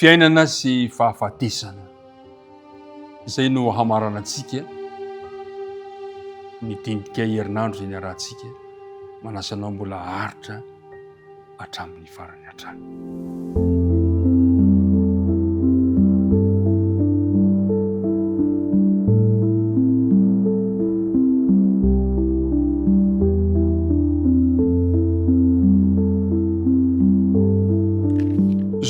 Fiainana sy fahafatesana izay no hamarana antsika mitendika herinandro izay niarahantsika manasanao mbola haritra hatramin'ny farany hatrany.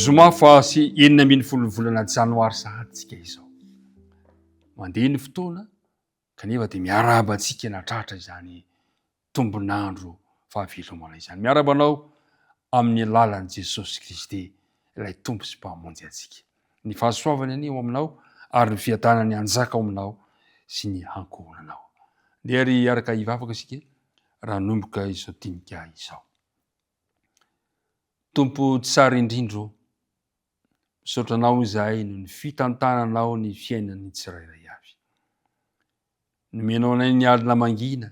Zoma fa sy 9 volana janoary sahatsika izao. Mandeha ny fotoana kanefa dia miaraba antsika natratra izany tombonandro fahavelomana izany. Miarabanao amin'ny alalan'i Jesosy Kristy ilay tompo sy mpamonjy antsika. Ny fahasoavany any ao aminao ary ny fiadanany anjaka ao aminao sy ny hankohonanao. Dia ry araka hivavaka isika raha nomboka izao dinika izao. Tompo tsara indrindro, misaotranao izahay no ny fitantananao ny fiainan'ny tsirairay avy. Nomenao anay ny alina mangina,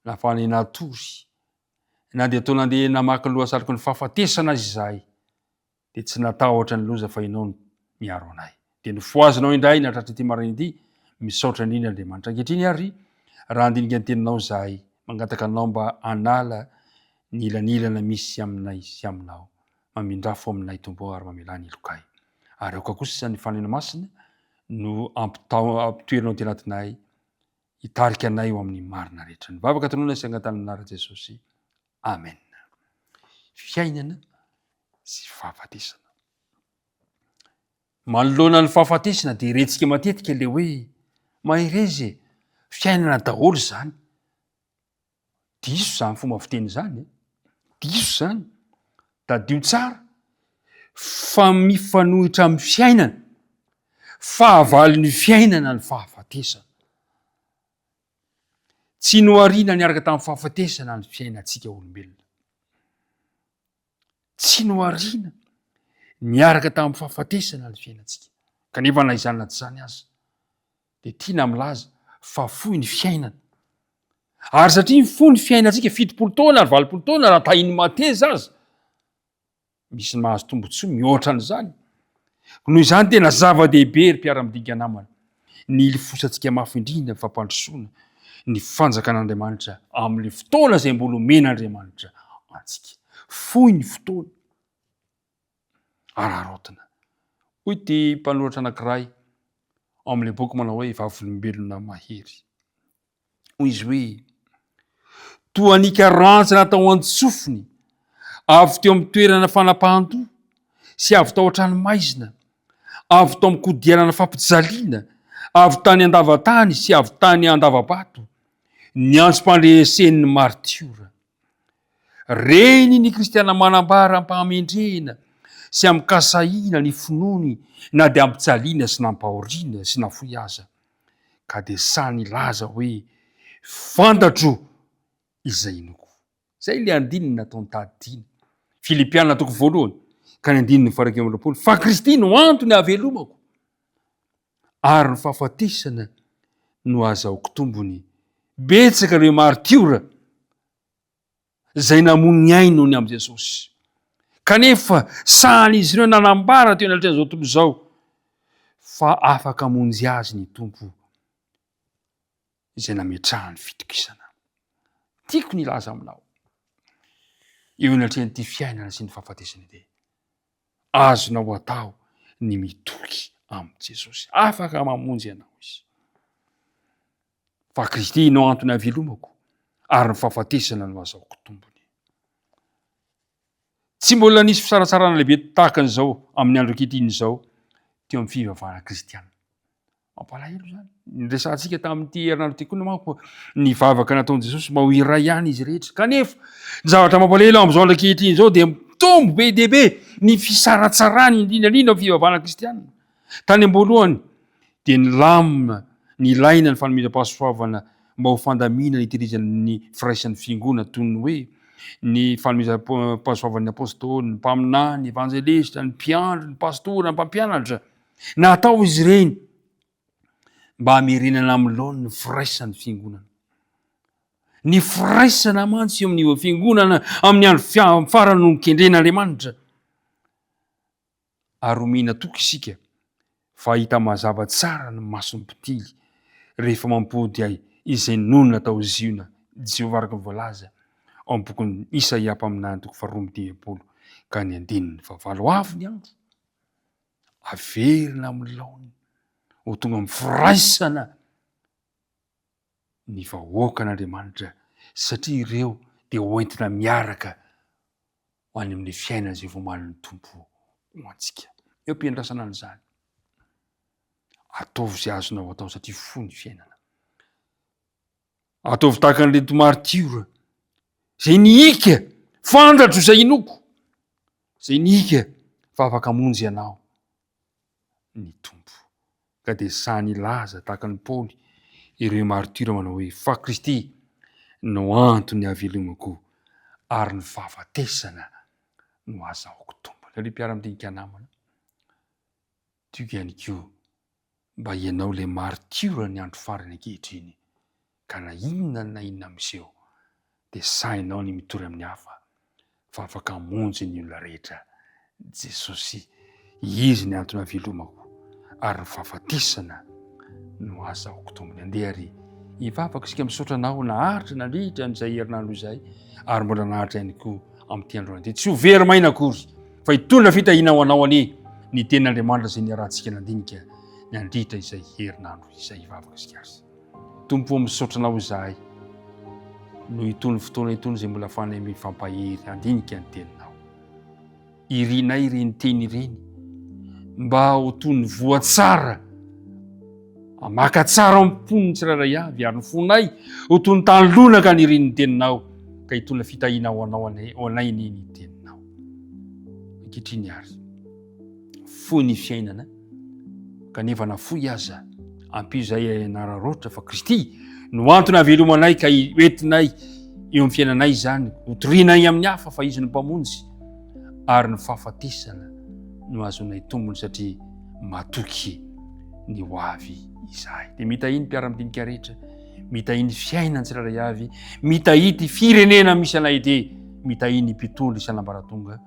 na fanay natory, na dia atao nandeha namaky lohasariky ny fahafatesana azy izahay, dia tsy natahotra ny loza fa ianao no miaro anay. Dia nifoazinao indray natratra ty marina ity, misaotra indrindra Andriamanitra ankehitriny ary raha andinika ny teninao izahay, mangataka anao mba hanala ny ilanilana misy aminay sy aminao, mamindrafo aminay tompo ary mamelany ilokay. Ary aoka kosa ny fanena masina no ampitoerinao ty anatinay, hitarika anay eo amin'ny marina rehetra. Ny vavaka tonona sy angatananara Jesosy. Amen. Fiainana sy fahafatesana. Manoloana ny fahafatesana dia retsika matetika le hoe maherezy fiainana daholo zany. Diso zany fomba fiteny zany. Diso zany. Tadio tsara. Fa mifanohitra amin'ny fiainana, fahavalon'ny fiainana ny fahafatesana. Tsy nohariana niaraka tamin'ny fahafatesana ny fiainantsika olombelona. Tsy nohariana niaraka tamin'ny fahafatesana ny fiainantsika. Kanefa na izany na tsy izany aza, dia tiana milaza fa fohy ny fiainana. Ary satria fohy ny fiainantsika 70 taona ary 80 taona raha tahiny mateza aza, misy ny mahazo tombotsoa mihoatra an'izany. Noho izany tena zava-dehibe ry mpiara-midinika namana, ny ilifosantsika mafy indrindra fampandrosoana ny fanjakan'Andriamanitra amin'ny fotoana izay mbola omen'Andriamanitra antsika. Fohy ny fotoana. Ararotina. Hoy ty mpanoratra anankiray amin'ilay boky manao hoe vavolombelona mahery. Hoy izy hoe, toa nikarantsana tao an-tsofiny, avy teo amin'ny toerana fanapahan-doha sy avy tao an-tranomaizina, avy tao amin'ny kodiarana fampijaliana, avy tany andavatany sy avy tany andavabato, ny antsom-pandresen'ny martiora. Reny ny kristiana manambara ampahamendrena sy amikasahiana ny finoany na dia ampijaliana sy nampahoriana sy nafoy aza. Ka dia sany laza hoe fantatro izay inoko. Zay le andininy nataony tadidiny. Filipianina 1 ka ny andininy 2 fa Kristy no antony havelomako. Ary ny fahafatesana no azahoako tombony. Betsaka ireo martiora zay namono ainy nohony amin'i Jesosy. Kanefa sahany izy ireo nanambara teo anatrehan'izao tontolo izao fa afaka hamonjy azy ny tompo izay nametrahany fitokisana. Tiako ny laza aminao. Eo anatrehan'ity fiainana sy ny fahafatesana ity. Azonao atao ny mitoky amin'i Jesosy. Afaka mamonjy anao izy. Fa Kristy no antony havelomako ary ny fahafatesana no azahoako tombony. Tsy mbola nisy fisaratsarana lehibe tahaka an'izao amin'ny andro ankehitriny izao teo amin'ny fivavahana kristiana. Mampalahelo zany. Niresantsika tamin'ity herinandro ty koa manko ny vavaka nataon'i Jesosy mba ho iray ihany izy rehetra. Kanefa ny zavatra mampalahelo amin'izao andro ankehitriny izao dia mitombo be dia be ny fisaratsarany indrindrandrindra amin'ny fivavahana kristiana. Tany am-boalohany dia nilamina ny ilaina ny fanomezam-pahasoavana mba ho fandamina ny hitehirizan'ny firaisan'ny fiangonana toy ny hoe ny fanomezam-pahasoavan'ny apôstôly, ny mpaminany, ny evanjelista, ny mpiandry, ny pastora, ny mpampianatra. Natao izy ireny mba hamerenana amin'ny laony ny firaisan'ny fiangonana. Ny firaisana mantsy eo amin'ny fiangonana amin'ny andro farany no nikendren'Andriamanitra. ary omena toky isika fa hita mazava tsara ny mason'ny mpitily rehefa mampody ay izay nonona tao ziona Jehovah araka ny voalaza ao amin'ny bokon'ny Isaia mpaminany toko 2 ka ny 9 avy ny andro averina amin'ny laony ho tonga amin'ny firaisana ny vahoakan'Andriamanitra satria ireo dia hoentina miaraka ho any amin'ny fiainana izay voamalin'ny tompo ho antsika. Eo am-piandrasana an'izany ataovy izay azonao atao satria fo ny fiainana. Ataovy tahaka an'ireto martiora zay niika fantatro izay inoko, zay niika fa afaka hamonjy ianao ny tompo. Ka dia sany ilaza tahaka ny Paoly ireo martiora manao hoe fa Kristy no antony havelomako ary ny fahafatesana no azahoako tombony. Ilay mpiara-midinika namana tiako ihany koa mba ianao le martiora ny andro farany ankehitriny ka na inona amin'izeo dia sainao ny mitory amin'ny hafa fa afaka hamonjy ny olona rehetra Jesosy. Izy ny antony havelomako ary ny fahafatesana no azahoako tombony. Andeha ary hivavaka isika misaotra anao naharitra nandritra an'izay herinandro izay ary mbola naharitra ihany koa amin'ity androany ity. Tsy ho very maina akory fa hitondra fitahiana ho anao anie ny tenin'Andriamanitra izay niarahantsika nandinika nandritra izay herinandro izay hivavaka isika azy. Tompo misaotra anao izahay no itony fotoana itony izay mbola afanay mifampahery andinika ny teninao. Irinay ireny teny ireny mba ho toy ny voatsara maka tsara ampon'ny tsirairay avy ary ny fonay ho toy ny tany lonaka ny irin'ny teninao ka hitondra fitahiana ho anay ny teninao. Ankehitriny ary foy ny fiainana kanefa nafoy aza ampio izay nararoatra fa Kristy no antony havelomanay ka hoentinay eo amin'ny fiainanay izany hotorinay amin'ny hafa fa izy ny mpamonjy ary ny fahafatesana no azonay tombony satria matoky ny ho avy izahay. Dia mitahiny mpiara-midinika rehetra, mitahiny fiainany tsirairay avy, mitahity firenena misy anay dia mitahiny mpitondra isan'ambaratonga.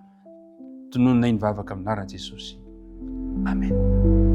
Tonononay ny vavaka amin'ny anaran'i Jesosy. Amen.